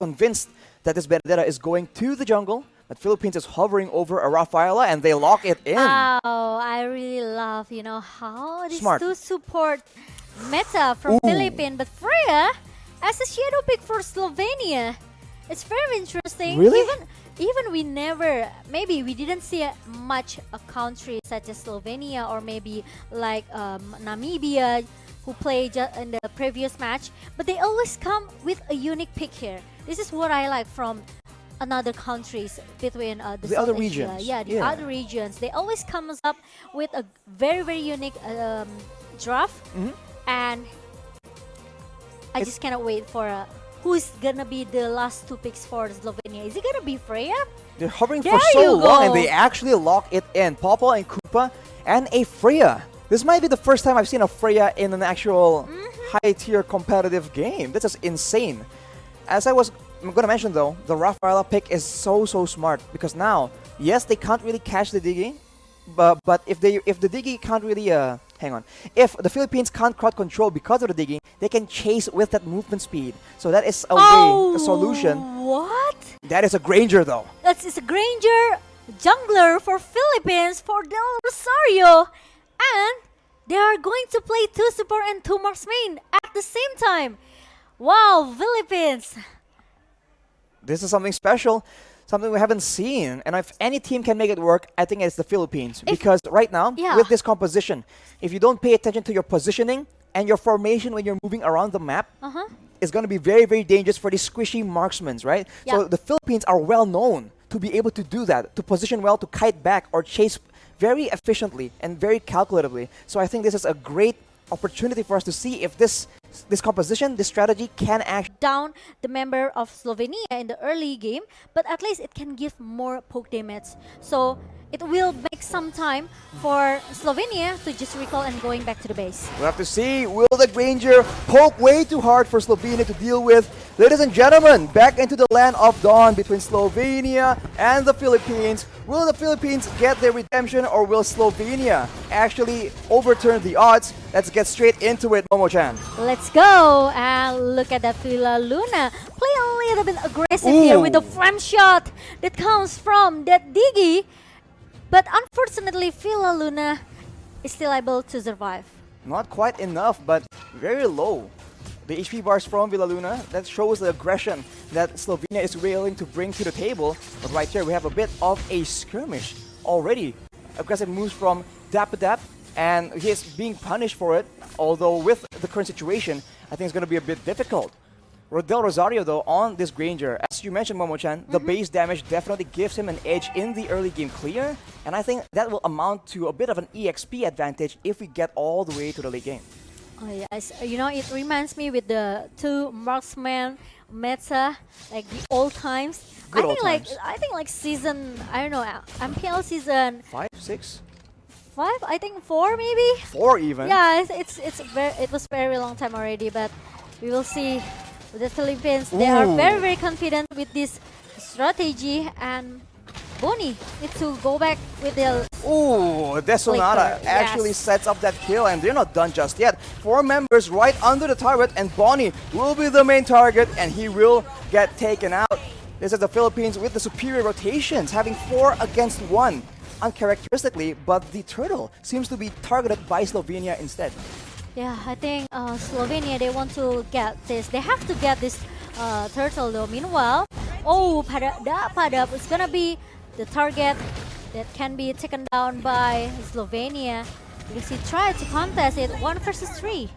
convinced that this Benedetta is going to the jungle, but Philippines is hovering over a Rafaela and they lock it in. Oh, I really love, how these Smart. two support meta from Ooh. Philippines, but Freya as a shadow pick for Slovenia. It's very interesting. Really? Even maybe we didn't see much a country such as Slovenia or maybe like Namibia who played in the previous match, but they always come with a unique pick here. This is what I like from another countries between the other South Asia. regions. Yeah, the other regions. They always comes up with a very, very unique draft, and I just cannot wait for who's gonna be the last two picks for Slovenia. Is it gonna be Freya? They're hovering There for so you long and go. they actually lock it in. Popo and Koopa and a Freya. This might be the first time I've seen a Freya in an actual high-tier competitive game. This is insane. As I'm going to mention though, the Rafaela pick is so smart because now, yes, they can't really catch the Diggy, but if the Diggy can't really if the Philippines can't crowd control because of the Diggy, they can chase with that movement speed. So that is a solution. What? That is a Granger though. It's a Granger jungler for Philippines for Del Rosario, and they are going to play 2 support and 2 marksmen at the same time. Wow, Philippines! This is something special, something we haven't seen. And if any team can make it work, I think it's the Philippines. Because right now, with this composition, if you don't pay attention to your positioning and your formation when you're moving around the map, it's going to be very, very dangerous for these squishy marksmen, right? So the Philippines are well known to be able to do that, to position well, to kite back or chase very efficiently and very calculatively. So I think this is a great opportunity for us to see if this composition, this strategy can actually down the member of Slovenia in the early game, but at least it can give more poke damage. So it will make some time for Slovenia to just recall and going back to the base. We'll have to see. Will the Granger poke way too hard for Slovenia to deal with? Ladies and gentlemen, back into the land of dawn between Slovenia and the Philippines. Will the Philippines get their redemption or will Slovenia actually overturn the odds? Let's get straight into it, Momo-chan. Let's go and look at that Villa Luna. Play a little bit aggressive here with the flame shot that comes from that Diggy. But unfortunately, Villa Luna is still able to survive. Not quite enough, but very low. The HP bars from Villa Luna, that shows the aggression that Slovenia is willing to bring to the table. But right here, we have a bit of a skirmish already. Aggressive moves from Dap, and he is being punished for it. Although with the current situation, I think it's going to be a bit difficult. Del Rosario, though, on this Granger, as you mentioned, Momo-chan, the base damage definitely gives him an edge in the early game clear, and I think that will amount to a bit of an EXP advantage if we get all the way to the late game. Oh yes, it reminds me with the 2 marksman meta, like the old times. Good I old think times. like season, I don't know, MPL season 5, 6? 5, I think 4 maybe. 4 even. Yeah, it was very long time already, but we will see. The Philippines, they are very, very confident with this strategy, and Bonnie needs to go back with the... Ooh, Desonata actually sets up that kill, and they're not done just yet. 4 members right under the turret, and Bonnie will be the main target, and he will get taken out. This is the Philippines with the superior rotations, having 4 against 1, uncharacteristically, but the turtle seems to be targeted by Slovenia instead. Yeah, I think Slovenia, they want to get this. They have to get this turtle though. Meanwhile, Padap is gonna be the target that can be taken down by Slovenia because he tried to contest it 1 versus 3.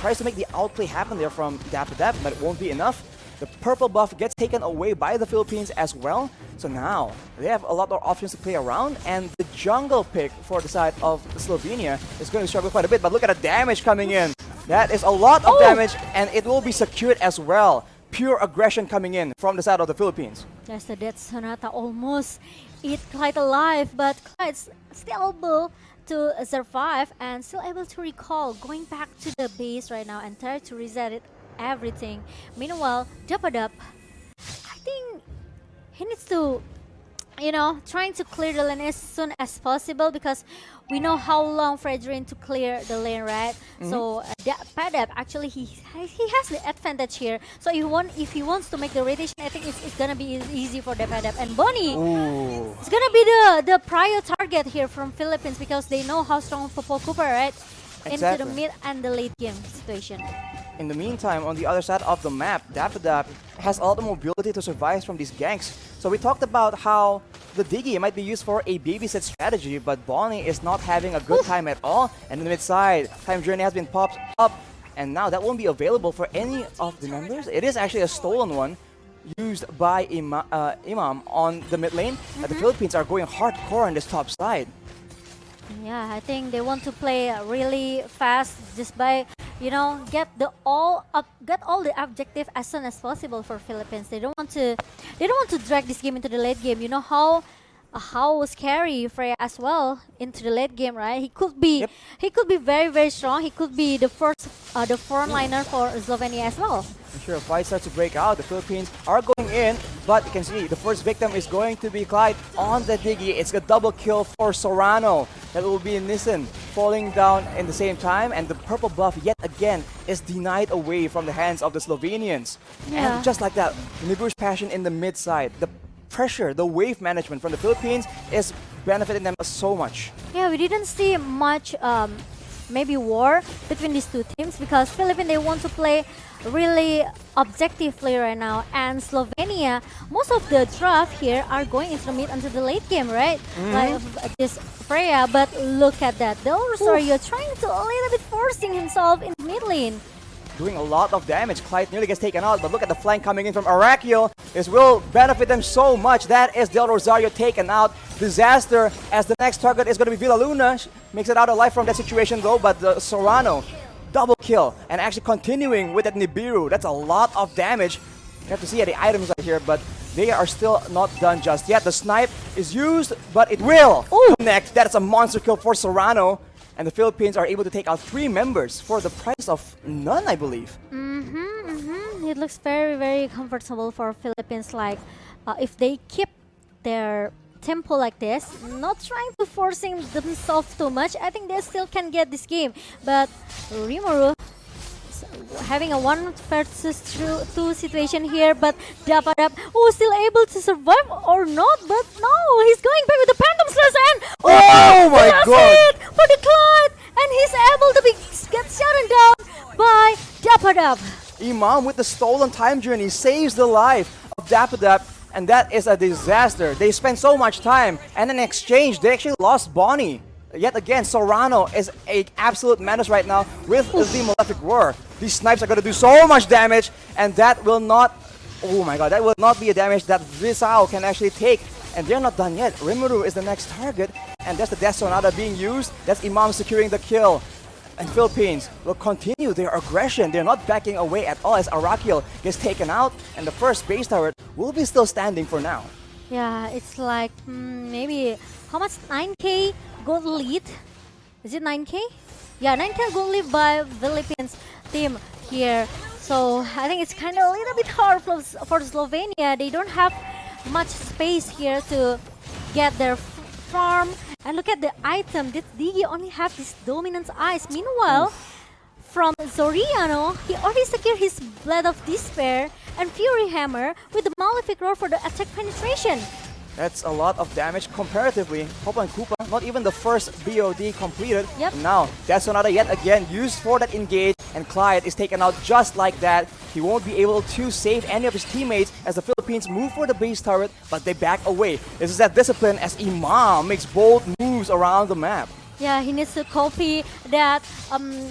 Tries to make the outplay happen there from Dap, but it won't be enough. The purple buff gets taken away by the Philippines as well. So now they have a lot more options to play around, and the jungle pick for the side of Slovenia is going to struggle quite a bit. But look at the damage coming in. That is a lot of damage, and it will be secured as well. Pure aggression coming in from the side of the Philippines. Yes, the Death Sonata almost eat Clyde alive, but Clyde's still able to survive and still able to recall, going back to the base right now and try to reset it everything. Meanwhile, Japadap, I think he needs to, trying to clear the lane as soon as possible because we know how long Fredrin to clear the lane, right? So Padap actually he has the advantage here. So if he wants to make the rotation, I think it's gonna be easy for the Padap. And Bonnie, it's gonna be the prior target here from Philippines because they know how strong Popo Cooper, right? Into the mid and the late game situation. In the meantime, on the other side of the map, Dapadap has a lot of mobility to survive from these ganks. So we talked about how the Diggy might be used for a babysit strategy, but Bonnie is not having a good time at all. And in the mid side, Time Journey has been popped up, and now that won't be available for any of the members. It is actually a stolen one used by Imam on the mid lane. The Philippines are going hardcore on this top side. Yeah, I think they want to play really fast just by get all the objective as soon as possible for Philippines. They don't want to drag this game into the late game. You know how scary Freya as well into the late game, right? He could be very, very strong. He could be the front liner for Slovenia as well. Sure, a fight starts to break out. The Philippines are going in, but you can see the first victim is going to be Clyde on the Diggy. It's a double kill for Sorano. That will be Nissan falling down in the same time, and the purple buff yet again is denied away from the hands of the Slovenians. Yeah. And just like that, Nibu's passion in the mid side, the pressure, the wave management from the Philippines is benefiting them so much. Yeah, we didn't see much maybe war between these two teams because Philippines, they want to play really objectively right now, and Slovenia, most of the draft here are going into the mid until the late game, right? Like this Freya, but look at that. The Rosario trying to a little bit forcing himself in mid lane. Doing a lot of damage. Clyde nearly gets taken out, but look at the flank coming in from Arakiel. This will benefit them so much. That is Del Rosario taken out. Disaster as the next target is going to be Villaluna. Makes it out alive from that situation though, but the Sorano, double kill. And actually continuing with that Nibiru. That's a lot of damage. You have to see the items right here, but they are still not done just yet. The snipe is used, but it will connect. That is a monster kill for Sorano. And the Philippines are able to take out 3 members for the price of none, I believe. It looks very, very comfortable for Philippines. Like, if they keep their tempo like this, not trying to forcing themselves too much, I think they still can get this game. But Rimuru having a 1 versus 2 situation here, but Dapadap, still able to survive or not, but no, he's going back with the Phantom Slash and oh my god! It for the Clyde, and he's able to get shut down by Dapadap. Imam with the stolen time journey saves the life of Dapadap, and that is a disaster. They spent so much time, and in exchange, they actually lost Bonnie. Yet again, Sorano is an absolute menace right now with the Malefic Roar. These snipes are going to do so much damage, and that will not, oh my god, that will not be a damage that Visao can actually take. And they're not done yet. Rimuru is the next target, and that's the Death Sonata being used. That's Imam securing the kill. And Philippines will continue their aggression. They're not backing away at all as Arakiel gets taken out, and the first base turret will be still standing for now. Yeah, it's like maybe, how much? 9k gold lead? Is it 9k? Yeah, 9k gold lead by Philippines team here. So I think it's kind of a little bit hard for Slovenia. They don't have much space here to get their farm. And look at the item. This Diggy only have this dominance eyes. Meanwhile, from Zoriano, he already secured his Blade of Despair and Fury Hammer with the Malefic Roar for the attack penetration. That's a lot of damage comparatively. Popo and Koopa, not even the first BOD completed. Yep. Now, Death Sonata yet again used for that engage, and Clyde is taken out just like that. He won't be able to save any of his teammates as the Philippines move for the base turret, but they back away. This is that discipline as Imam makes bold moves around the map. Yeah, he needs to copy that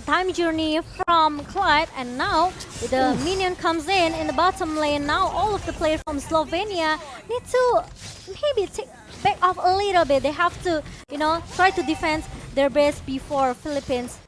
time journey from Clyde, and now the minion comes in the bottom lane. Now all of the players from Slovenia need to maybe take back off a little bit. They have to, try to defend their base before Philippines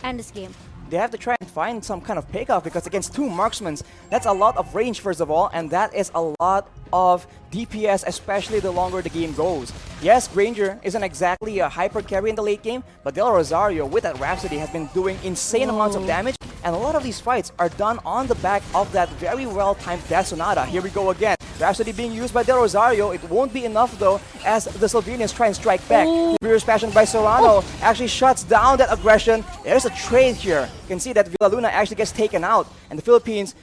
end this game. They have to try and find some kind of pickoff because against 2 marksmen, that's a lot of range first of all, and that is a lot of DPS, especially the longer the game goes. Yes, Granger isn't exactly a hyper carry in the late game, but Del Rosario with that Rhapsody has been doing insane amounts of damage, and a lot of these fights are done on the back of that very well-timed Death Sonata. Here we go again. Rhapsody being used by Del Rosario. It won't be enough though as the Slovenians try and strike back. Furious Passion by Serrano actually shuts down that aggression. There's a trade here. You can see that Villaluna actually gets taken out, and the Philippines,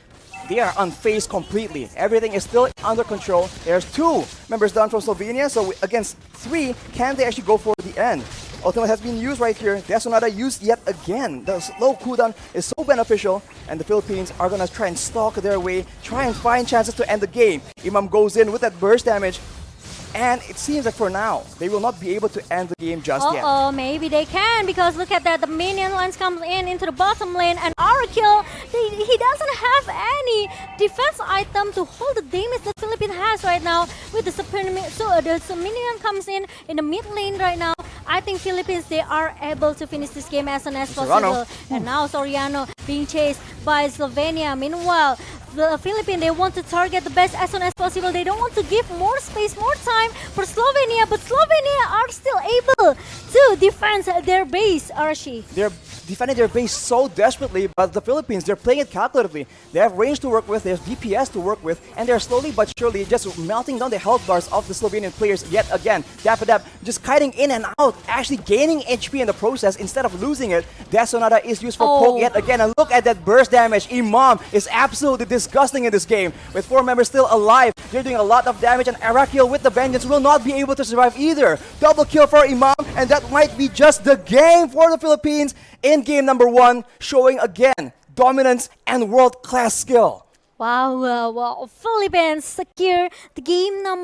they are unfazed completely. Everything is still under control. There's 2 members down from Slovenia, so against 3, can they actually go for the end? Ultimate has been used right here. Desonada used yet again. The slow cooldown is so beneficial, and the Philippines are gonna try and stalk their way, try and find chances to end the game. Imam goes in with that burst damage, and it seems that for now, they will not be able to end the game just yet. Maybe they can, because look at that, the minion lines comes in into the bottom lane, and Arakill, he doesn't have any defense item to hold the damage that Philippines has right now with the the minion comes in the mid lane right now. I think Philippines, they are able to finish this game as soon as possible. And now Soriano being chased by Slovenia. Meanwhile, the Philippines, they want to target the best as soon as possible. They don't want to give more space, more time for Slovenia, but Slovenia are still able to defend their base, Archie. They're defending their base so desperately, but the Philippines, they're playing it calculatively. They have range to work with, they have DPS to work with, and they're slowly but surely just melting down the health bars of the Slovenian players yet again. Dappadap just kiting in and out, actually gaining HP in the process instead of losing it. Desonada is used for poke yet again, and look at that burst damage. Imam is absolutely disgusting in this game. With 4 members still alive, they're doing a lot of damage, and Arakill with the vengeance will not be able to survive either. Double kill for Imam, and that might be just the game for the Philippines in game number 1, showing again dominance and world-class skill. Wow, Philippines secure the game number